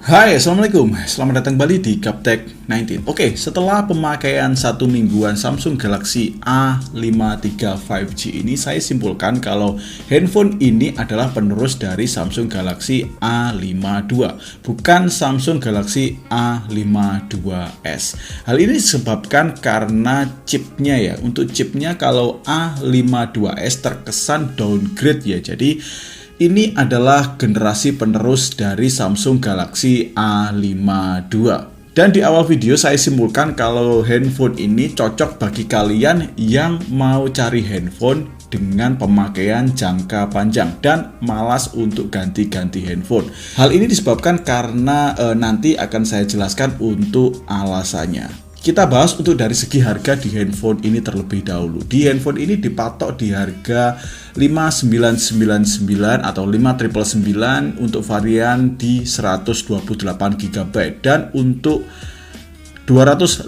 Hai, Assalamualaikum. Selamat datang kembali di Gaptek 19. Oke, setelah pemakaian 1 mingguan Samsung Galaxy A53 5G ini, saya simpulkan kalau handphone ini adalah penerus dari Samsung Galaxy A52, bukan Samsung Galaxy A52s. Hal ini disebabkan karena chipnya ya. Untuk chipnya kalau A52s terkesan downgrade ya. Jadi ini adalah generasi penerus dari Samsung Galaxy A52. Dan di awal video saya simpulkan kalau handphone ini cocok bagi kalian yang mau cari handphone dengan pemakaian jangka panjang dan malas untuk ganti-ganti handphone. Hal ini disebabkan karena nanti akan saya jelaskan untuk alasannya. Kita bahas untuk dari segi harga di handphone ini terlebih dahulu. Di handphone ini dipatok di harga 5999 atau 5999 untuk varian di 128 GB dan untuk 256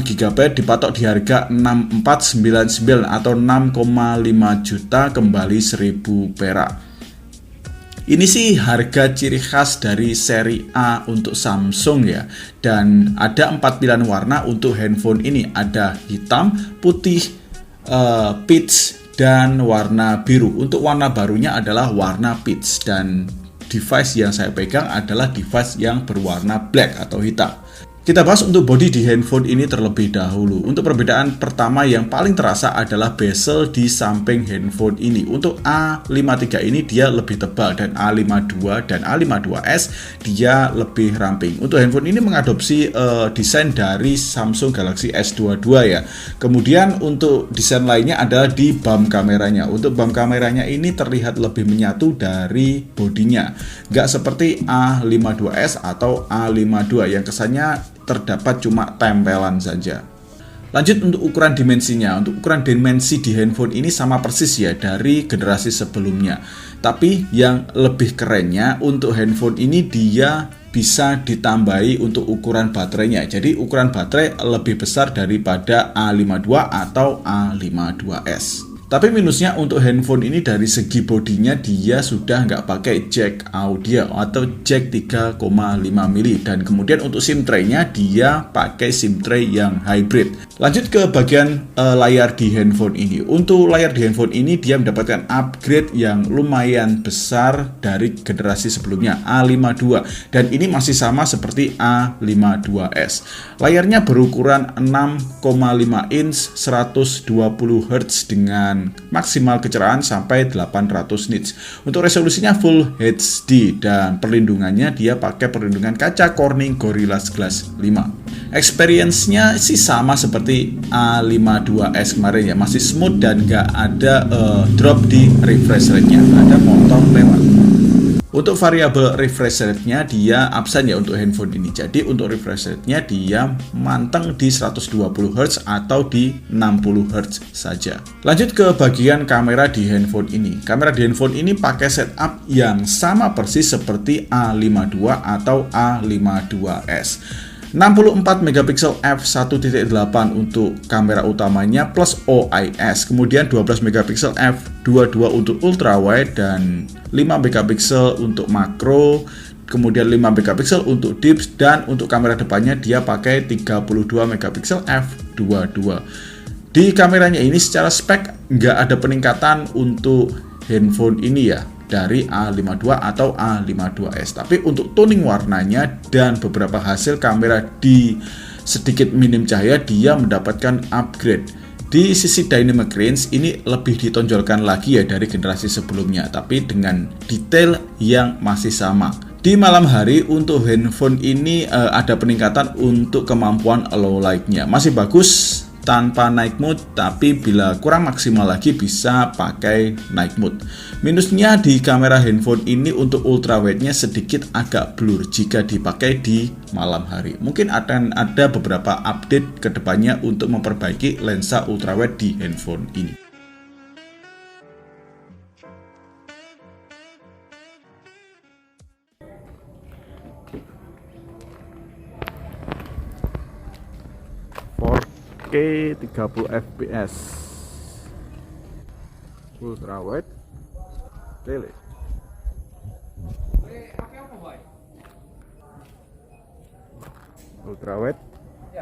GB dipatok di harga 6499 atau 6,5 juta kembali 1000 perak. Ini sih harga ciri khas dari seri A untuk Samsung ya. Dan ada 4 pilihan warna untuk handphone ini. Ada hitam, putih, peach, dan warna biru. Untuk warna barunya adalah warna peach. Dan device yang saya pegang adalah device yang berwarna black atau hitam. Kita bahas untuk bodi di handphone ini terlebih dahulu. Untuk perbedaan pertama yang paling terasa adalah bezel di samping handphone ini. Untuk A53 ini dia lebih tebal dan A52 dan A52s dia lebih ramping. Untuk handphone ini mengadopsi desain dari Samsung Galaxy S22 ya. Kemudian untuk desain lainnya adalah di bump kameranya. Untuk bump kameranya ini terlihat lebih menyatu dari bodinya. Nggak seperti A52s atau A52 yang kesannya terdapat cuma tempelan saja. Lanjut untuk ukuran dimensinya. Untuk ukuran dimensi di handphone ini sama persis ya dari generasi sebelumnya. Tapi yang lebih kerennya untuk handphone ini dia bisa ditambahi untuk ukuran baterainya. Jadi ukuran baterai lebih besar daripada A52 atau A52s. Tapi minusnya untuk handphone ini dari segi bodinya dia sudah nggak pakai jack audio atau jack 3,5 mili dan kemudian untuk SIM tray-nya dia pakai SIM tray yang hybrid. Lanjut ke bagian layar di handphone ini. Untuk layar di handphone ini dia mendapatkan upgrade yang lumayan besar dari generasi sebelumnya A52 dan ini masih sama seperti A52s. Layarnya berukuran 6,5 inch 120 Hz dengan maksimal kecerahan sampai 800 nits. Untuk resolusinya Full HD dan perlindungannya dia pakai perlindungan kaca Corning Gorilla Glass 5. Experience-nya sih sama seperti A52s kemarin ya, masih smooth dan nggak ada drop di refresh rate-nya, ada motor lewat. Untuk variabel refresh rate-nya dia absen ya untuk handphone ini. Jadi untuk refresh rate-nya dia manteng di 120 Hz atau di 60 Hz saja. Lanjut ke bagian kamera di handphone ini. Kamera di handphone ini pakai setup yang sama persis seperti A52 atau A52s. 64 megapiksel f1.8 untuk kamera utamanya plus OIS, kemudian 12 megapiksel f22 untuk ultrawide dan 5 megapiksel untuk makro, kemudian 5 megapiksel untuk deep dan untuk kamera depannya dia pakai 32 megapiksel f22. Di kameranya ini secara spek nggak ada peningkatan untuk handphone ini ya dari A52 atau A52s. Tapi untuk tuning warnanya dan beberapa hasil kamera di sedikit minim cahaya dia mendapatkan upgrade. Di sisi dynamic range ini lebih ditonjolkan lagi ya dari generasi sebelumnya, tapi dengan detail yang masih sama. Di malam hari untuk handphone ini ada peningkatan untuk kemampuan low light-nya. Masih bagus tanpa night mode, tapi bila kurang maksimal lagi bisa pakai night mode. Minusnya di kamera handphone ini untuk ultrawide-nya sedikit agak blur jika dipakai di malam hari. Mungkin akan ada beberapa update ke depannya untuk memperbaiki lensa ultrawide di handphone ini. Oke, 30 fps ultrawide tele. ultrawide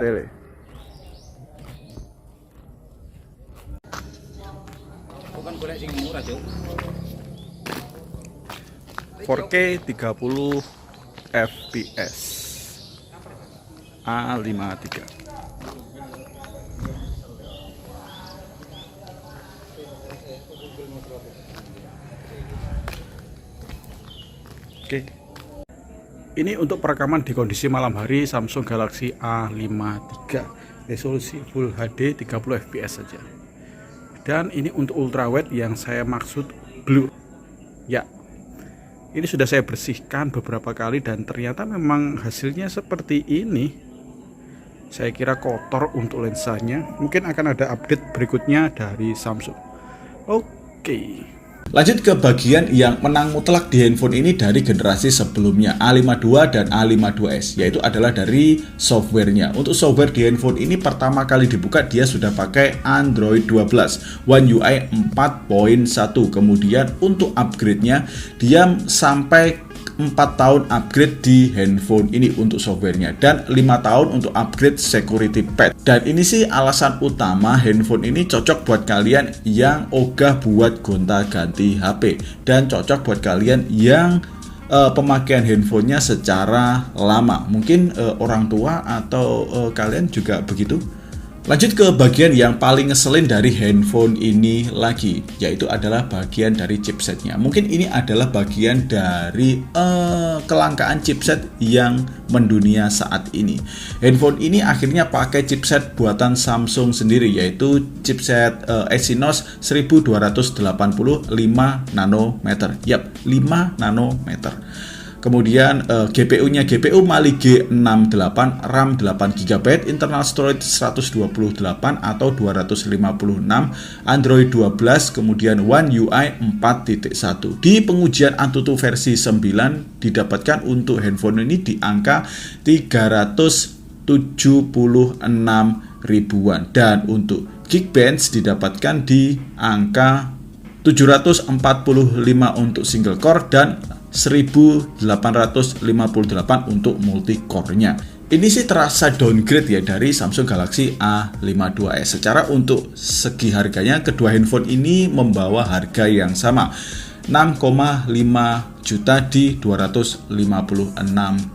tele. Bukan golek sing murah, Cuk. 4K 30 fps A53. Oke. Ini untuk perekaman di kondisi malam hari Samsung Galaxy A53, resolusi Full HD 30 fps saja. Dan ini untuk ultrawide yang saya maksud blur. Ya. Ini sudah saya bersihkan beberapa kali dan ternyata memang hasilnya seperti ini. Saya kira kotor untuk lensanya. Mungkin akan ada update berikutnya dari Samsung. Oke. Lanjut ke bagian yang menang mutlak di handphone ini dari generasi sebelumnya A52 dan A52s, yaitu adalah dari softwarenya. Untuk software di handphone ini pertama kali dibuka dia sudah pakai Android 12 One UI 4.1. Kemudian untuk upgrade-nya dia sampai 4 tahun upgrade di handphone ini untuk softwarenya, dan 5 tahun untuk upgrade security patch. Dan ini sih alasan utama handphone ini cocok buat kalian yang ogah buat gonta-ganti HP, dan cocok buat kalian yang pemakaian handphonenya secara lama. Mungkin orang tua atau kalian juga begitu. Lanjut ke bagian yang paling ngeselin dari handphone ini lagi, yaitu adalah bagian dari chipsetnya. Mungkin ini adalah bagian dari kelangkaan chipset yang mendunia saat ini. Handphone ini akhirnya pakai chipset buatan Samsung sendiri, yaitu chipset Exynos 1280 5 nanometer. Yap, 5 nanometer. Kemudian GPU-nya GPU Mali G68, RAM 8GB, internal storage 128 atau 256, Android 12, kemudian One UI 4.1. Di pengujian Antutu versi 9 didapatkan untuk handphone ini di angka 376 ribuan, dan untuk Geekbench didapatkan di angka 745 untuk single core dan 1858 untuk multi core-nya. Ini sih terasa downgrade ya dari Samsung Galaxy A52s. Secara untuk segi harganya, kedua handphone ini membawa harga yang sama, 6,5 juta di 256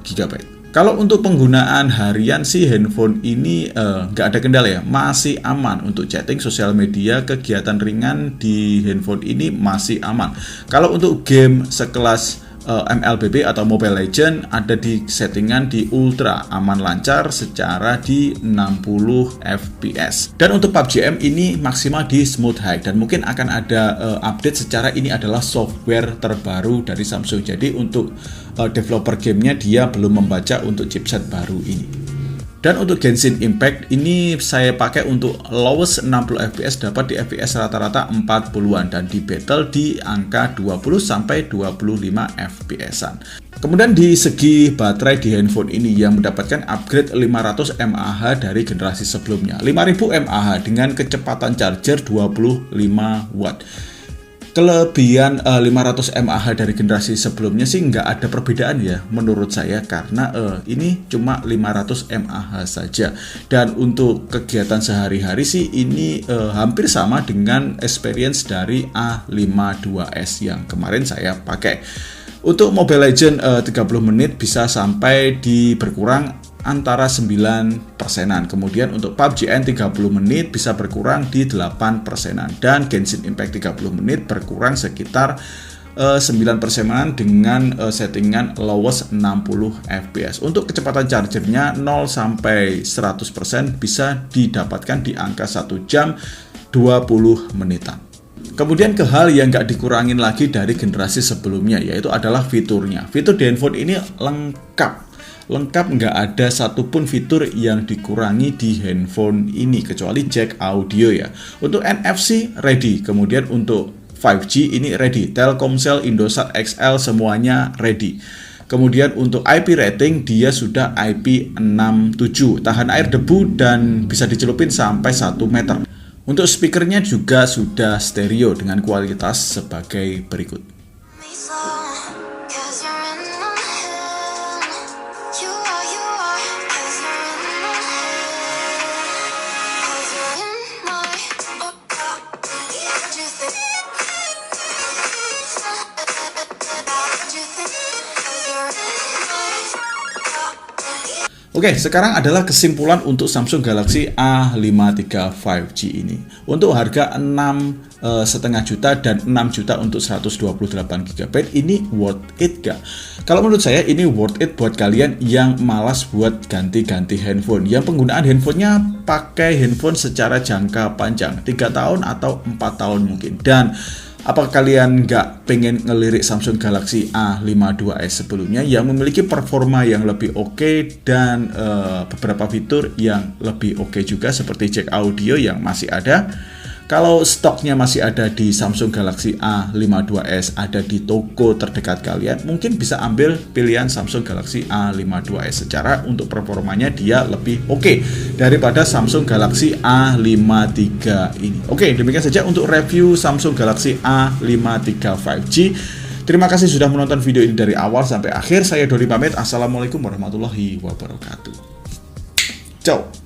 GB. Kalau untuk penggunaan harian sih handphone ini nggak ada kendala ya, masih aman untuk chatting, sosial media, kegiatan ringan di handphone ini masih aman. Kalau untuk game sekelas MLBB atau Mobile Legend ada di settingan di ultra, aman lancar secara di 60 fps. Dan untuk PUBG M ini maksimal di smooth high, dan mungkin akan ada update secara ini adalah software terbaru dari Samsung. Jadi untuk developer gamenya dia belum membaca untuk chipset baru ini. Dan untuk Genshin Impact ini saya pakai untuk lowest 60 fps, dapat di fps rata-rata 40-an, dan di battle di angka 20 sampai 25 fps-an. Kemudian di segi baterai di handphone ini yang mendapatkan upgrade 500 mAh dari generasi sebelumnya, 5000 mAh dengan kecepatan charger 25 watt. Kelebihan 500 mAh dari generasi sebelumnya sih nggak ada perbedaan ya menurut saya, karena ini cuma 500 mAh saja. Dan untuk kegiatan sehari-hari sih ini hampir sama dengan experience dari A52s yang kemarin saya pakai. Untuk Mobile Legend 30 menit bisa sampai di berkurang antara 9%-an. Kemudian untuk PUBG N 30 menit bisa berkurang di 8%-an, dan Genshin Impact 30 menit berkurang sekitar 9%-an dengan settingan lowest 60 fps. Untuk kecepatan chargernya 0 sampai 100% bisa didapatkan di angka 1 jam 20 menitan. Kemudian ke hal yang nggak dikurangin lagi dari generasi sebelumnya, yaitu adalah fiturnya. Fitur di handphone ini lengkap, nggak ada satupun fitur yang dikurangi di handphone ini kecuali jack audio ya. Untuk NFC ready, kemudian untuk 5G ini ready, Telkomsel, Indosat XL semuanya ready. Kemudian untuk IP rating dia sudah IP67, tahan air, debu, dan bisa dicelupin sampai 1 meter. Untuk speakernya juga sudah stereo dengan kualitas sebagai berikut. Oke, sekarang adalah kesimpulan untuk Samsung Galaxy A53 5G ini. Untuk harga 6,5 juta dan 6 juta untuk 128 GB ini worth it gak? Kalau menurut saya ini worth it buat kalian yang malas buat ganti-ganti handphone, yang penggunaan handphonenya pakai handphone secara jangka panjang 3 tahun atau 4 tahun mungkin. Dan apa kalian nggak pengen ngelirik Samsung Galaxy A52s sebelumnya yang memiliki performa yang lebih oke dan beberapa fitur yang lebih oke juga seperti jack audio yang masih ada? Kalau stoknya masih ada di Samsung Galaxy A52s, ada di toko terdekat kalian, mungkin bisa ambil pilihan Samsung Galaxy A52s. Secara untuk performanya dia lebih oke daripada Samsung Galaxy A53 ini. Oke, demikian saja untuk review Samsung Galaxy A53 5G. Terima kasih sudah menonton video ini dari awal sampai akhir. Saya Dori pamit. Assalamualaikum warahmatullahi wabarakatuh. Ciao.